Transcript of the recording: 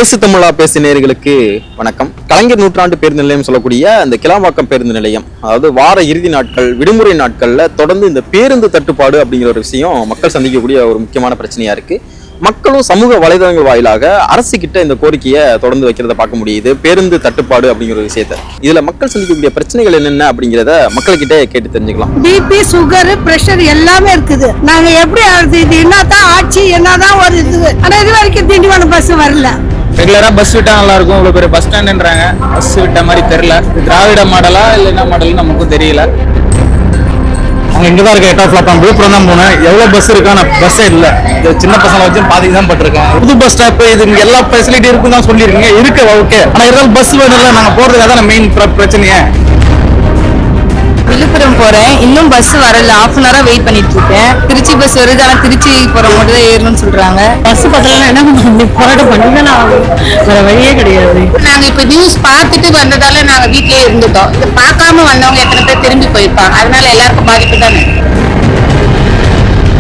பேசு தமிழா பேசு நேயர்களுக்கு வணக்கம். கலைஞர் நூற்றாண்டு பேருந்து நிலையம் சொல்லக்கூடிய அந்த கிளாம்பாக்கம் பேருந்து நிலையம், அதாவது வார இறுதி நாட்கள், விடுமுறை நாட்கள்ல தொடர்ந்து இந்த பேருந்து தட்டுப்பாடு அப்படிங்கிற ஒரு விஷயம் மக்கள் சந்திக்கக்கூடிய ஒரு முக்கியமான பிரச்சனையா இருக்கு. மக்களும் சமூக வலைதளங்கள் வாயிலாக அரசு கிட்ட இந்த கோரிக்கையை தொடர்ந்து வைக்கிறத பார்க்க முடியுது. பேருந்து தட்டுப்பாடு அப்படிங்கிற ஒரு விஷயத்த, இதுல மக்கள் சந்திக்கக்கூடிய பிரச்சனைகள் என்னென்ன அப்படிங்கிறத மக்கள்கிட்ட கேட்டு தெரிஞ்சுக்கலாம். பிபி, சுகர், பிரஷர் எல்லாமே இருக்குது. நாங்க எப்படி இது என்னதான் ஆட்சி, என்னதான் ஒரு இது, ஆனா இது வரைக்கும் திண்டிவனம் பஸ் வரல. ரெகுலரா பஸ் விட்டா நல்லா இருக்கும். இவ்வளவு பேர் பஸ் ஸ்டாண்ட்ன்றாங்க, பஸ் விட்ட மாதிரி தெரியல. திராவிட மாடலா இல்ல என்ன மாடல் நமக்கும் தெரியல. அவங்க இங்கதான் இருக்க 8 o'clock விழுப்புரம் தான் போனேன். எவ்வளவு பஸ் இருக்கா, நான் பஸ்ஸே இல்ல. சின்ன பசங்களை வச்சு பாதிக்கு தான் பட்டிருக்கேன். புது பஸ் ஸ்டாப் இது எல்லா ஃபெசிலிட்டி இருக்குன்னு தான் சொல்லிருக்கீங்க. இருக்கு, ஓகே. ஆனா இருந்தாலும் பஸ் வேணும்ல, நாங்க போறதுக்காக தான் மெயின் பிரச்சனையே. விழுப்புரம் போறேன், இன்னும் பஸ் வரல. ½ hour வெயிட் பண்ணிட்டு இருக்கேன். திருச்சி பஸ் வருது, ஆனா திருச்சி போற மட்டும் தான் ஏறணும்னு சொல்றாங்க. பஸ் பத்தலாம் என்ன பண்ண, போராட்டம் பண்ணிதான் ஆகும், வேற வழியே கிடையாது. நாங்க இப்ப நியூஸ் பார்த்துட்டு வந்ததால நாங்க வீட்லயே இருந்துட்டோம். இது பார்க்காம வந்தவங்க எத்தனை பேர் திரும்பி போயிருப்பாங்க. அதனால எல்லாருக்கும் பாதிப்பு தானே.